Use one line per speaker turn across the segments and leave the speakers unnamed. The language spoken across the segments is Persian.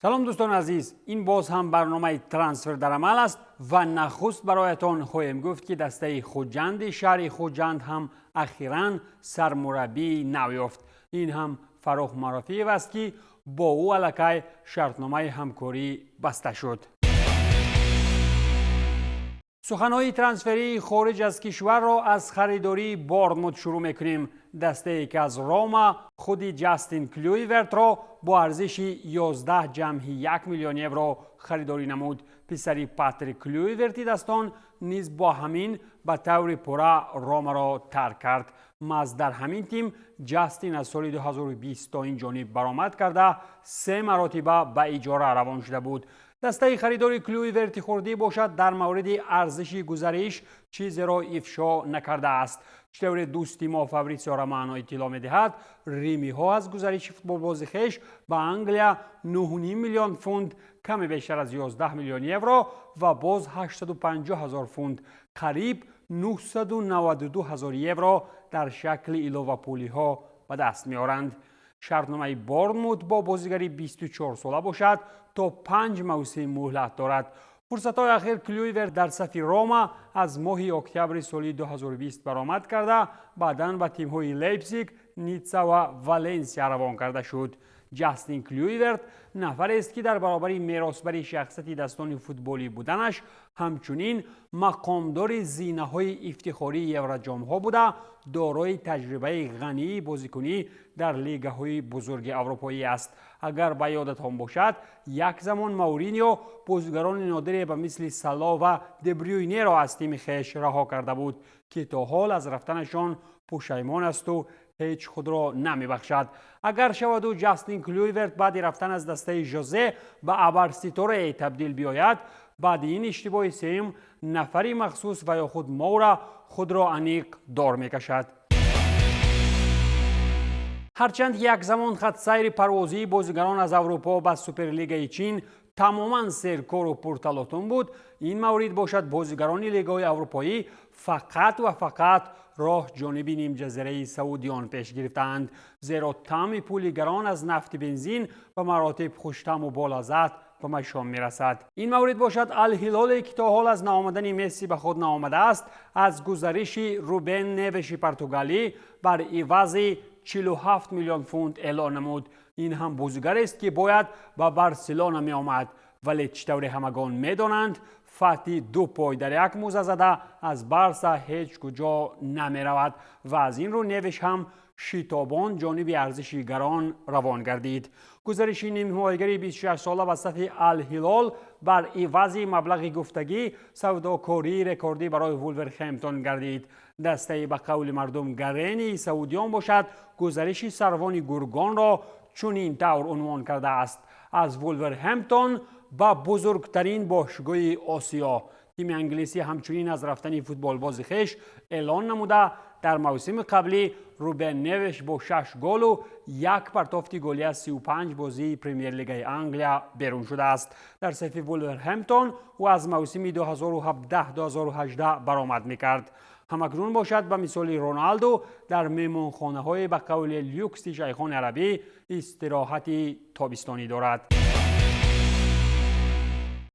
سلام دوستان عزیز، این باز هم برنامه ترانسفر در عمل است و نخست برایتان خواهیم گفت که دسته خوجند شهر خوجند هم اخیراً سرمربی نو یافت. این هم فروخ مرافیف است که با او علاقه شرطنامه همکاری بسته شد. سخنهای ترانسفری خارج از کشور را از خریداری بورنموث شروع میکنیم. دسته ای که از روما خود جاستین کلویورت را با ارزش 11.1 میلیون یورو خریداری نمود. پسری پاتریک کلویورتی دستان نیز با همین به طور پورا روما را ترک کرد. مز در همین تیم جاستین از سال 2020 تا این جانب برآمد کرده 3 مرتبه به اجاره روان شده بود. دسته خریداری کلویورتی خورده باشد در مورد ارزش گزارش چیزی را افشا نکرده است. چطور دوستی ما فابریسیو رومانو اطلاع می‌دهد ریمی ها از گزارش فوتبال بازی خویش به انگلیا 9.5 میلیون پوند کمی بیشتر از 11 میلیون یورو و باز 850,000 پوند قریب 992,000 یورو در شکل علاوه پولی ها به دست می‌آورند. شرطنامه بورنموث با بازیگری 24 ساله باشد تا 5 موسم مهلت دارد. فرصت‌های اخیر کلویورت در صف روما از ماه اکتبر سال 2020 برآمد کرده بعداً به تیم‌های لیپزیگ، نیتسا و والنسیا روان کرده شد. جاستین کلویورت نفری است که در برابر میراثبر شخصیت دستان فوتبالی بودنش همچنین مقامدار زینه‌های افتخاری یوروجام‌ها بوده، دارای تجربه غنی بازیکنی در لیگ‌های بزرگ اروپایی است. اگر به یادتان باشد یک زمان مورینیو بازیگران نادری به مثل سالا و دبروینه را از تیم خویش رها کرده بود که تا حال از رفتنشان پشیمان است و هیچ خود را نمی بخشد. اگر شود و جاستین کلویورت بعد رفتن از دسته ژوزه به ابرستیتوره تبدیل بیاید، بعد این اشتباه سیم نفری مخصوص و یا خود مورا خود را انیق دار می کشد. هرچند یک زمان خط سیر پروازی بازیگران از اروپا به سوپرلیگ چین تماما سرکار و پرتلاطم بود، این مورد باشد بازیگران لیگ‌های اروپایی فقط و فقط راه جانب نیم جزیره سعودیان پیش گرفتند، زیرا طعم پولگران از نفت بنزین به مراتب خوش‌طعم و بالعزت به مشام میرسد. این مورد باشد الهلال که تا حال از ناآمدن مسی به خود ناآمده است از گزارش روبن نیوش پرتغالی بر عوض 47 میلیون پوند اعلان نمود. این هم بازیگر است که باید به بارسلونا می آمد، ولی چطور همگان می دانند فاتی 2 پای در یک موزه زده از بارسا هیچ کجا نمی رود و از این رو نیوش هم شتابان جانب ارزش گران روان گردید. گزارش نیمه‌نهایی 26 ساله به صف الهلال بر عوض مبلغ گفتگی سوداکاری رکوردی برای وولورهمپتون گردید. دسته به قول مردم گرینی سعودیان باشد گزارش سروان گرگان را چنین طور عنوان کرده است: از وولورهمپتون با بزرگترین باشگاه آسیا. تیم انگلیسی همچنین از رفتن فوتبال باز خویش اعلان نموده در موسم قبلی روبن نیوش با 6 گل و 1 پرتافت گلی از 35 بازی پریمیر لیگ انگلیا بیرون شده است. در صف وولورهمپتون و از موسم 2017-2018 برآمد می‌کرد. همکنون باشد به مثال رونالدو در مهمانخانه‌های به قول لیوکس شیخان عربی استراحتی تابستانی دارد.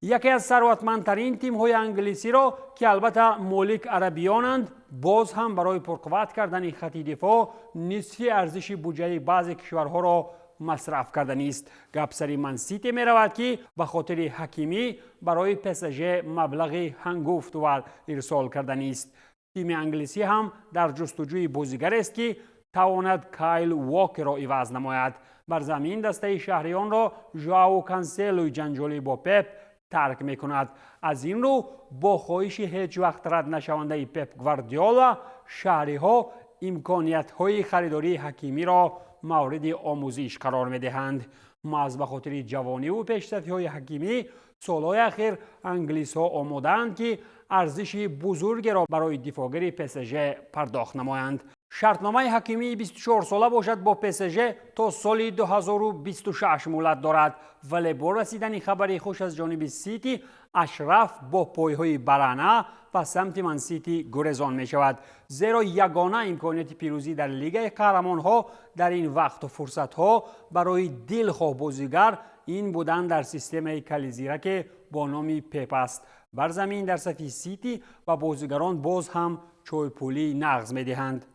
یکی از ثروتمندترین تیم‌های انگلیسی را که البته مالک عربیانند باز هم برای پرقوت کردن خط دفاع نصف ارزش بودجه بعضی کشورها را مصرف کردن است. گپ سر منسیتی می رود که به خاطر حکیمی برای PSG مبلغ هنگفت و ارسال کردن است. تیم انگلیسی هم در جستجوی بازیگر است که تواند کایل واکر را عوض نماید. بر زمین دسته شهریان را ژائو کانسلوی جنجالی با پپ ترک می کند. از این رو با خواهش هیچ وقت رد نشونده پپ گواردیولا شهری ها امکانیت های خریداری حکیمی را مورد آموزش قرار می دهند. محض به خاطر جوانی و پیشرفتی های حکیمی سالهای اخیر انگلیس ها آمادند که ارزش بزرگی را برای دفاعگر PSG پرداخت نمایند. شرطنامه حکیمی 24 ساله باشد با PSG تا سال 2026 مهلت دارد، ولی با رسیدن خبری خوش از جانب سیتی اشرف با پایهای برهنه و سمت منسیتی گریزان می شود، زیرا یگانه امکانیت پیروزی در لیگ قهرمان‌ها در این وقت و فرصت‌ها برای دلخواه بازیگر این بودن در سیستم کلیزیرک با نام پپ است. بر زمین در صف سیتی و بازیگران باز هم چویپولی نغز می دهند.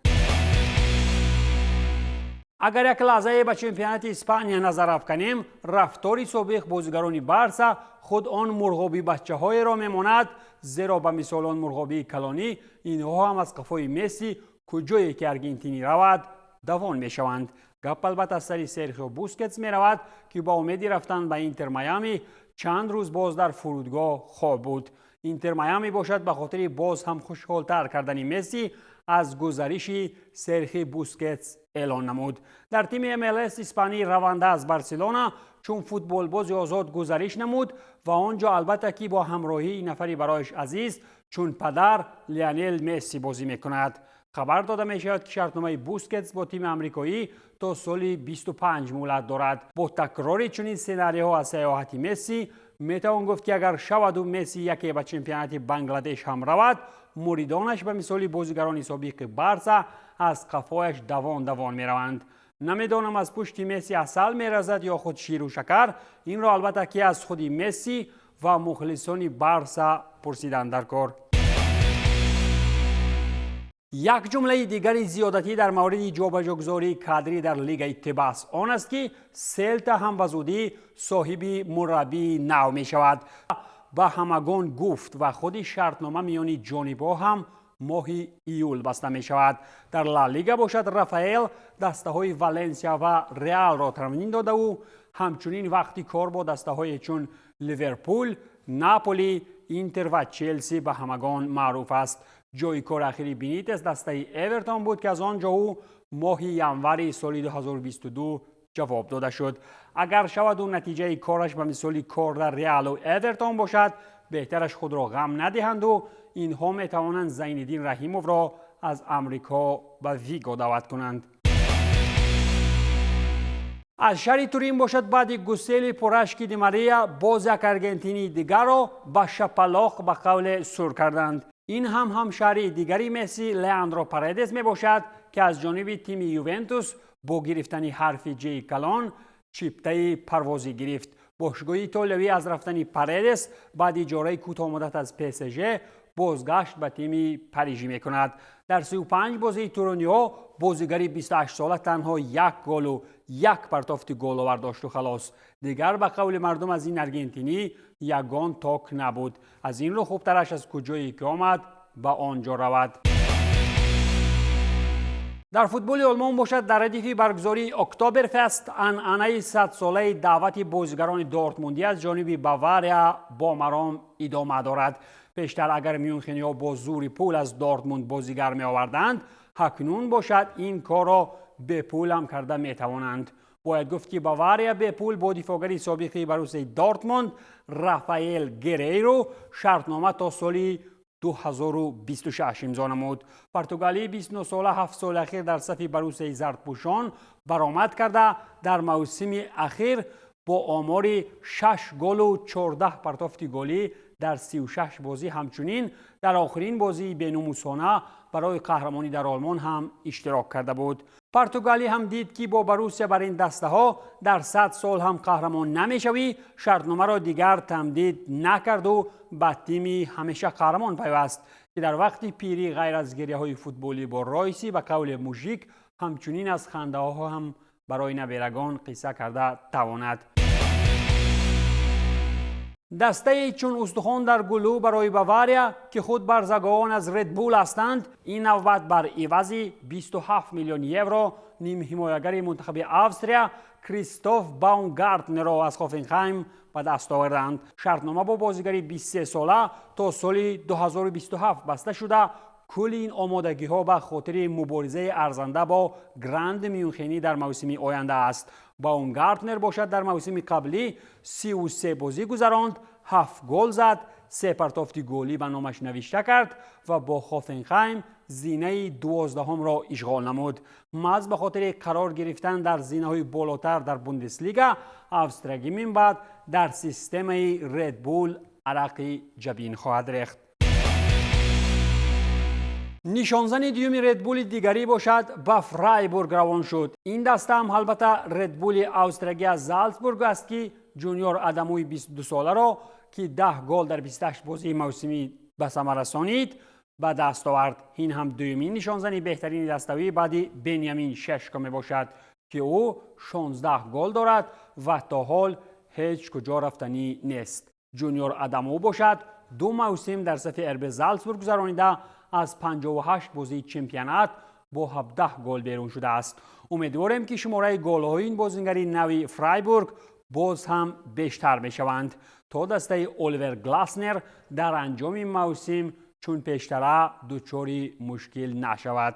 اگر یک لحظه به چمپیونات اسپانیا نظر افکنیم، رفتاری سابق بازیگران بارسا خود آن مرغابی بچه‌های را میماند، زیرا به مثال آن مرغابی کلانی اینها هم از قفای مسی کجایی که ارژنتینی رود دوان میشوند. گپ البته از سر سرخیو بوسکتس می رود که با امیدی رفتن به اینتر میامی چند روز باز در فرودگاه خواب بود. اینتر میامی باشد به خاطر باز هم خوشحالتر کردن مسی از گزارش سرخی بوسکتس اعلان نمود. در تیم MLS اسپانی رونده از بارسلونا چون فوتبال بازی آزاد گزارش نمود و آنجا البته که با همراهی نفری برایش عزیز چون پدر لیونل مسی بازی میکند. خبر داده می شود که شرطنامه بوسکتس با تیم آمریکایی تا سال 25 مهلت دارد. با تکرار چنین سناریوها از سیاحت مسی می توان گفت که اگر شود و مسی یکی به چمپیونات بنگلادش هم رود، مریدانش به مثال بازیگران سابق بارسا از قفایش دوان می روند. نمیدانم از پشت مسی عسل می رزد یا خود شیر و شکر، این را البته که از خود مسی و مخلصان بارسا پرسیدن در کار. یک جمله دیگری زیادتی در مورد جابجاگذاری کادری در لیگ اتباس آن است که سلتا هم به زودی صاحب مربی نو می شود. با همگان گفت و خود شرطنامه میان جانبها هم ماه ایول بسته می شود. در لالیگا باشد رافائل دسته های والنسیا و ریال را ترمیم داده و همچنین وقتی کار با دسته های چون لیورپول، ناپولی، اینتر و چلسی به همگان معروف است. جای کار اخیری بینیتس دسته اورتون بود که از آنجا او ماه ینوری سال 2022 جواب داده شد. اگر شود و نتیجه کارش به مثال کار در ریال و اورتون باشد، بهترش خود را غم ندهند و اینها می توانند زین الدین رحیموف را از امریکا به ویگو دعوت کنند. از شهر تورین باشد بعد گسیل پراشک دی ماریا باز یک ارژنتینی دیگر را به شپلاق به قول سور کردند. این هم همشهر دیگری مسی لیاندرو پاریدس می باشد که از جانب تیم یوونتوس با گرفتن حرف جی کلان چیپته پروازی گرفت. باشگاه ایتالیایی از رفتن پاریدس بعد اجاره کوتاه مدت از پی اس جی بازگشت به تیم پاریژی می کند. در 35 بازی تورینو بازیگر 28 ساله تنها یک گل و یک پرتافت گل آورد داشت و خلاص. دیگر به قول مردم از این ارژنتینی یگان تاک نبود. از این رو خوبترش از کجایی که آمد به آنجا رود. در فوتبال آلمان باشد در ردیف برگزاری اکتبر فست عنعنه 100 ساله دعوت بازیگران دورتموندی از جانب باواریا با مرام ادامه دارد. پیشتر اگر میونخنی‌ها با زور پول از دورتموند بازیگر می آوردند، اکنون باشد این کار را به پول هم کرده می توانند. باید گفت که باواریا به پول با دفاعگر سابق بروسیا دورتموند رافائل گریرو شرطنامه تا سال 2026 امضا نمود. پرتغالی 29 ساله 7 سال اخیر در صف بروسیا زردپوشان برآمد کرده در موسم اخیر با آمار 6 گل و 14 پرتافت گلی در 36 بازی همچنین در آخرین بازی بین‌المللی برای قهرمانی در آلمان هم اشتراک کرده بود. پرتغالی هم دید که با بروسیا بر این دسته ها در 100 سال هم قهرمان نمیشوی، شرطنامه را دیگر تمدید نکرد و به تیم همیشه قهرمان پیوست که در وقت پیری غیر از گریه های فوتبالی با رایسی و قول موژیک همچنین از خنده ها هم برای نبیرگان قصه کرده تواند. دسته چون استخوان در گلو برای باواریا که خود برزگان از ردبول هستند، این نوبت بر عوض 27 میلیون یورو نیم حمایتگر منتخب آوستریا کریستوف باومگارتنر را از هوفنهایم به دست آوردند. شرطنامه با بازیگر 23 ساله تا سال 2027 بسته شده. کل این آمادگی ها به خاطر مبارزه ارزنده با گراند میونخنی در موسم آینده است. باومگارتنر باشد در موسم قبلی 33 بازی گذراند، 7 گل زد، 3 پرتافت گلی به نامش نوشته کرد و با هوفنهایم زینه 12 را اشغال نمود. محض به خاطر قرار گرفتن در زینه های بالاتر در بوندسلیگا، آوستریایی من بعد در سیستم ردبول عرقی جبین خواهد ریخت. نشانزن دیوم ردبول دیگری باشد به فرایبورگ روان شد. این دسته هم البته ردبول آستریایی از زالتسبورگ است که جونیور آدموی 22 ساله را که 10 گل در 28 بازی موسمی به ثمر رسانید به دست آورد. این هم دومین نشانزن بهترین دسته‌ای بعد بنیامین ششکم باشد که او 16 گل دارد و تا حال هیچ کجا رفتنی نیست. جونیور آدمو باشد 2 موسم در صف ارب زالتسبورگ گذرانیده از 58 بازی چمپیونات با 17 گل بیرون شده است. امیدواریم که شماره گل‌های این بازیگری نوی فرایبورگ باز هم بیشتر بشوند تا دسته الیور گلاسنر در انجام موسم چون پیشتر دچار مشکل نشود.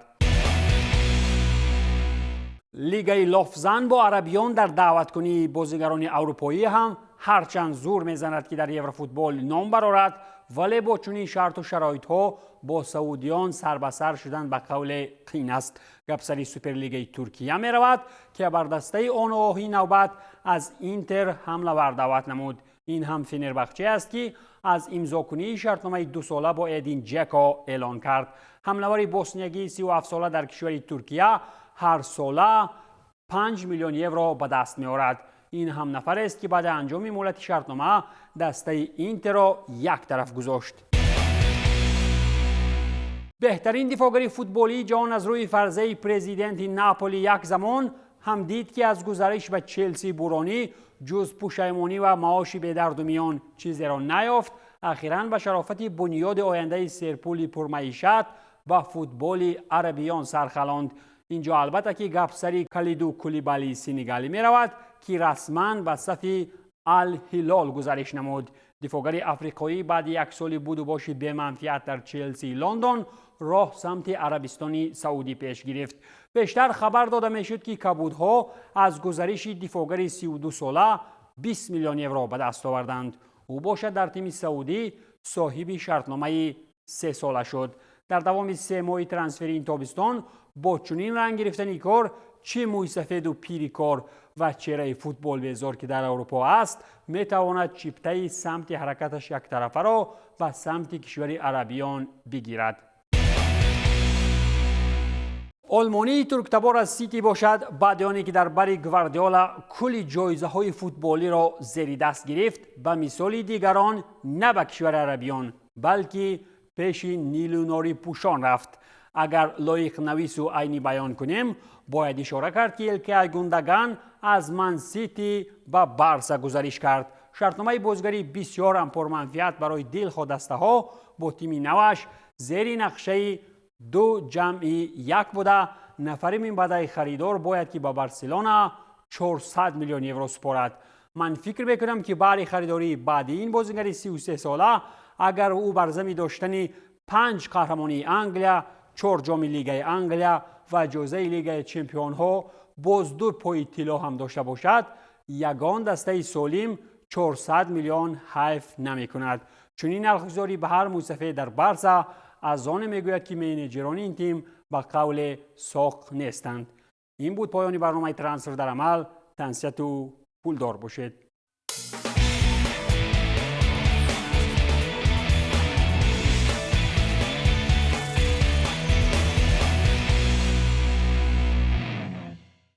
لیگ لافزن با عربیان در دعوت کنی بازیگران اروپایی هم هرچند زور میزند که در یوروفوتبال نام برآورد، ولی با چنین شرط و شرایط ها با سعودیان سر به سر شدن به قول قین است. گپ سری سوپرلیگ ترکیه می رود که بر دسته آنواهی نوبت از اینتر حمله ور دعوت نمود. این هم فنربخچه است که از امضا کنی شرطنامه 2 ساله با ادین جکو اعلان کرد. حمله‌ور بوسنیایی 37 ساله در کشور ترکیه هر ساله 5 میلیون یورو به دست می آورد. این هم نفر است که بعد انجام مهلت شرطنامه دسته اینتر را یک طرف گذاشت. بهترین دفاعگر فوتبالی جهان از روی فرضیه پرزیدنت ناپولی یک زمان هم دید که از گزارش به چلسی بورانی جز پشیمانی و معاش به درد و میان چیزی را نیافت. اخیراً به شرافت بنیاد آینده سرپولی پرمعیشت به فوتبال عربیان سرخلاند. اینجا البته که گپ سری کالیدو کولیبالی سنگالی می رود که رسما به صف الهلال گزارش نمود. دفاعگر آفریقایی بعد یک سال بود و باشی به منفعت در چلسی لندن راه سمت عربستان سعودی پیش گرفت. بیشتر خبر داده می شد که کبودها از گزارش دفاعگر 32 ساله 20 میلیون یورو به دست آوردند. او باشد در تیم سعودی صاحب شرطنامه 3 ساله شد. در دوام 3 ماه ترانسفری این تابستان با چنین رنگ گرفتن کار چه موی سفید و پیری کار و چهره فوتبال بیزار که در اروپا است می تواند چیپته سمت حرکتش یک طرفه را به سمت کشور عربیان بگیرد. آلمانی ترکتبار از سیتی باشد بعد آنی که در بر گواردیولا کلی جایزه های فوتبالی را زیر دست گرفت به مثال دیگران نه به کشور عربیان بلکه پیش نیلوناری پوشان رفت. اگر لایق نویس و عینی بیان کنیم باید اشاره کرد که الکای گوندگان از من سیتی به بارسا گزارش کرد. شرطنامه بازیگری بسیار هم پرمنفعت برای دلخواه دسته ها با تیم نوش زیر نقشه 2+1 بوده. نفر من بعد خریدار باید که به بارسلونا 400 میلیون یورو سپارد. من فکر میکنم که برای خریداری بعد این بازیگر 33 ساله اگر او بر زمین داشتن 5 قهرمانی انگلیا، 4 جام لیگ انگلیا و جایزه لیگ چمپیون ها باز 2 پای طلا هم داشته باشد یگان دسته سالم 400 میلیون حیف نمی کند. چنین نرخ‌گذاری به هر موسفه در بارسا از آن میگوید که منیجران این تیم به قول ساق نیستند. این بود پایان برنامه ترانسفر در عمل. تنسیت و پولدار باشید.